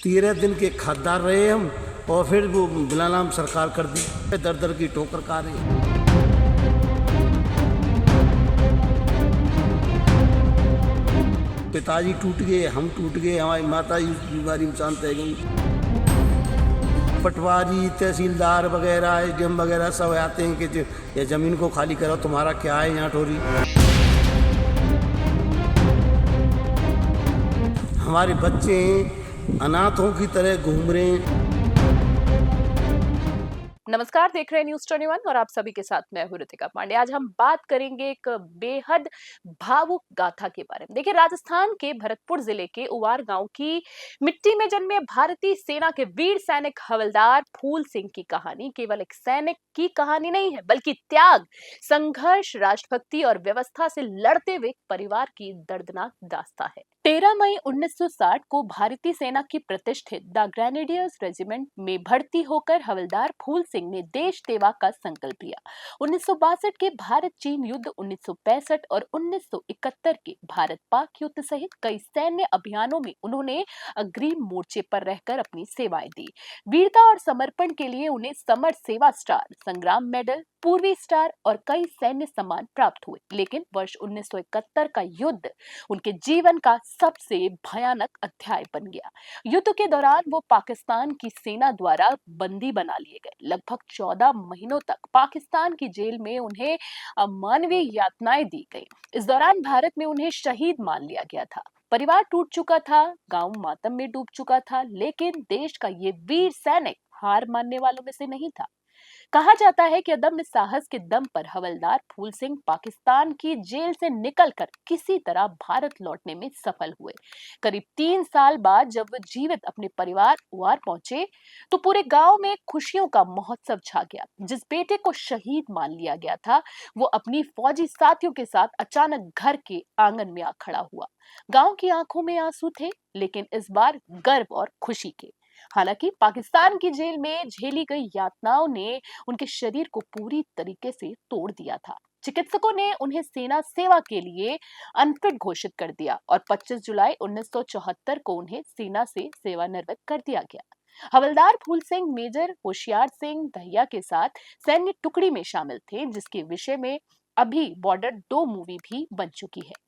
13 दिन के खासदार रहे हम और फिर वो बिला नाम सरकार कर दी, दर दर की ठोकर खा रहे हैं। पिताजी टूट गए, हम टूट गए, हमारी माता जी बीमारी में शांत है गई। पटवारी, तहसीलदार वगैरह, एसडीएम वगैरह सब आते हैं कि ये ज़मीन को खाली करो, तुम्हारा क्या है यहाँ ठोरी। हमारे बच्चे अनाथों की तरह घूम रहे हैं। नमस्कार, देख रहे हैं न्यूज़ 21 और आप सभी के साथ मैं हूं ऋतिका पांडे। आज हम बात करेंगे एक बेहद भावुक गाथा के बारे में। देखिए, राजस्थान के भरतपुर जिले के उवार गांव की मिट्टी में जन्मे भारतीय सेना के वीर सैनिक हवलदार फूल सिंह की कहानी केवल एक सैनिक की कहानी नहीं है, बल्कि त्याग, संघर्ष, राष्ट्रभक्ति और व्यवस्था से लड़ते हुए परिवार की दर्दनाक दास्तां है। 13 मई 1960 को भारतीय सेना की प्रतिष्ठित द ग्रेनेडियर्स रेजिमेंट में भर्ती होकर हवलदार फूल सिंह ने देश सेवा का संकल्प लिया। 1962 के भारत चीन युद्ध, 1965 और 1971 के भारत पाक युद्ध सहित कई सैन्य अभियानों में उन्होंने अग्रिम मोर्चे पर रहकर अपनी सेवाएं दी। वीरता और समर्पण के लिए उन्हें समर सेवा स्टार, संग्राम मेडल, पूर्वी स्टार और कई सैन्य सम्मान प्राप्त हुए। लेकिन वर्ष 1971 का युद्ध उनके जीवन का सबसे भयानक अध्याय बन गया। युद्ध के दौरान वो पाकिस्तान की सेना द्वारा बंदी बना लिए गए। लगभग 14 महीनों तक पाकिस्तान की जेल में उन्हें अमानवीय यातनाएं दी गई। इस दौरान भारत में उन्हें शहीद मान लिया गया था। परिवार टूट चुका था, गांव मातम में डूब चुका था, लेकिन देश का ये वीर सैनिक हार मानने वालों में से नहीं था। कहा जाता है कि अदम्य साहस के दम पर हवलदार फूल सिंह पाकिस्तान की जेल से निकलकर किसी तरह भारत लौटने में सफल हुए। करीब 3 साल बाद जब वो जीवित अपने परिवार उवार पहुंचे तो पूरे गांव में खुशियों का महोत्सव छा गया। जिस बेटे को शहीद मान लिया गया था, वो अपनी फौजी साथियों के साथ अचानक घर के आंगन में आ खड़ा हुआ। गांव की आंखों में आंसू थे, लेकिन इस बार गर्व और खुशी के। हालांकि पाकिस्तान की जेल में झेली गई यातनाओं ने उनके शरीर को पूरी तरीके से तोड़ दिया था। चिकित्सकों ने उन्हें सेना सेवा के लिए अनफिट घोषित कर दिया और 25 जुलाई 1974 को उन्हें सेना से सेवानिवृत्त कर दिया गया। हवलदार फूल सिंह मेजर होशियार सिंह दहिया के साथ सैन्य टुकड़ी में शामिल थे, जिसके विषय में अभी बॉर्डर 2 मूवी भी बन चुकी है।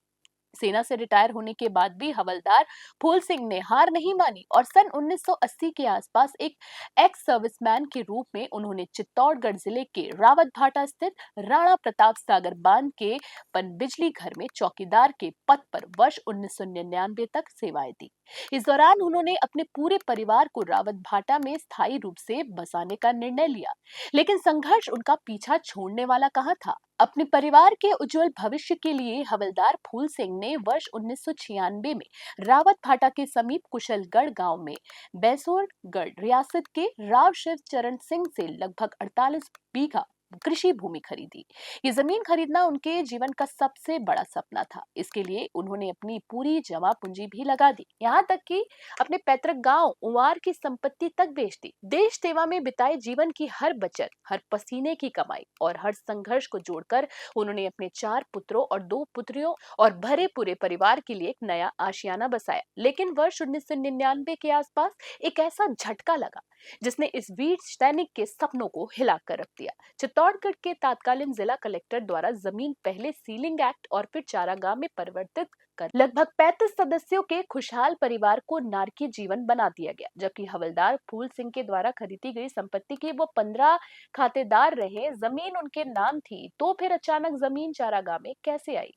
सेना से रिटायर होने के बाद भी हवलदार फूल सिंह ने हार नहीं मानी और सन 1980 के आसपास एक एक्स सर्विसमैन के रूप में उन्होंने चित्तौड़गढ़ जिले के रावत भाटा स्थित राणा प्रताप सागर बांध के पनबिजली घर में चौकीदार के पद पर वर्ष 1999 तक सेवाएं दी। इस दौरान उन्होंने अपने पूरे परिवार को रावत भाटा में स्थायी रूप से बसाने का निर्णय लिया, लेकिन संघर्ष उनका पीछा छोड़ने वाला कहाँ था। अपने परिवार के उज्जवल भविष्य के लिए हवलदार फूल सिंह ने वर्ष 1996 में रावत भाटा के समीप कुशलगढ़ गांव में बैसोरगढ़ रियासत के राव शिव चरण सिंह से लगभग 48 बीघा कृषि भूमि खरीदी। ये जमीन खरीदना उनके जीवन का सबसे बड़ा सपना था। इसके लिए उन्होंने अपनी पूरी जमा पूंजी भी लगा दी, यहाँ तक कि अपने पैतृक गांव उवार की संपत्ति तक बेच दी। देश सेवा में बिताए जीवन की हर बचत, हर पसीने की कमाई और हर संघर्ष को जोड़कर उन्होंने अपने 4 पुत्रों और 2 पुत्रियों और भरे पूरे परिवार के लिए एक नया आशियाना बसाया। लेकिन वर्ष 1999 के आसपास एक ऐसा झटका लगा जिसने इस वीर सैनिक के सपनों को हिला कर रख दिया। चित्तौड़गढ़ के तत्कालीन जिला कलेक्टर द्वारा जमीन पहले सीलिंग एक्ट और फिर चारागाह में परिवर्तित कर लगभग 35 सदस्यों के खुशहाल परिवार को नारकीय जीवन बना दिया गया। जबकि हवलदार फूल सिंह के द्वारा खरीदी गई संपत्ति के वो 15 खातेदार रहे। जमीन उनके नाम थी, तो फिर अचानक जमीन चारागाह में कैसे आई?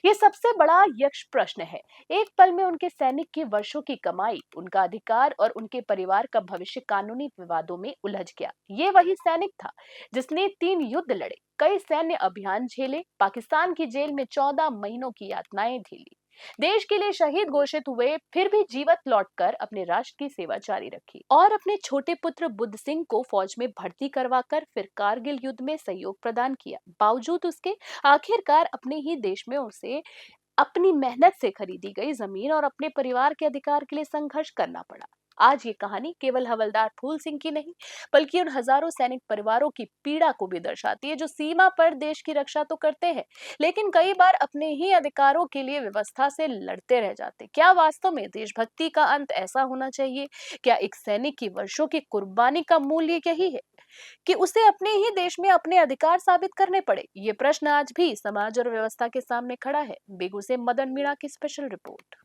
ये सबसे बड़ा यक्ष प्रश्न है। एक पल में उनके सैनिक की वर्षों की कमाई, उनका अधिकार और उनके परिवार का भविष्य कानूनी विवादों में उलझ गया। ये वही सैनिक था जिसने 3 युद्ध लड़े, कई सैन्य अभियान झेले, पाकिस्तान की जेल में 14 महीनों की यातनाएं झेली, देश के लिए शहीद घोषित हुए, फिर भी जीवित लौटकर अपने राष्ट्र की सेवा जारी रखी और अपने छोटे पुत्र बुद्ध सिंह को फौज में भर्ती करवाकर फिर कारगिल युद्ध में सहयोग प्रदान किया। बावजूद उसके आखिरकार अपने ही देश में उसे अपनी मेहनत से खरीदी गई जमीन और अपने परिवार के अधिकार के लिए संघर्ष करना पड़ा। आज ये कहानी केवल हवलदार फूल सिंह की नहीं, बल्कि उन हजारों सैनिक परिवारों की पीड़ा को भी दर्शाती है जो सीमा पर देश की रक्षा तो करते हैं, लेकिन कई बार अपने ही अधिकारों के लिए व्यवस्था से लड़ते रह जाते। क्या वास्तव में देशभक्ति का अंत ऐसा होना चाहिए? क्या एक सैनिक की वर्षों की कुर्बानी का मूल्य यही है कि उसे अपने ही देश में अपने अधिकार साबित करने पड़े? ये प्रश्न आज भी समाज और व्यवस्था के सामने खड़ा है। बेगू से मदन मीणा की स्पेशल रिपोर्ट।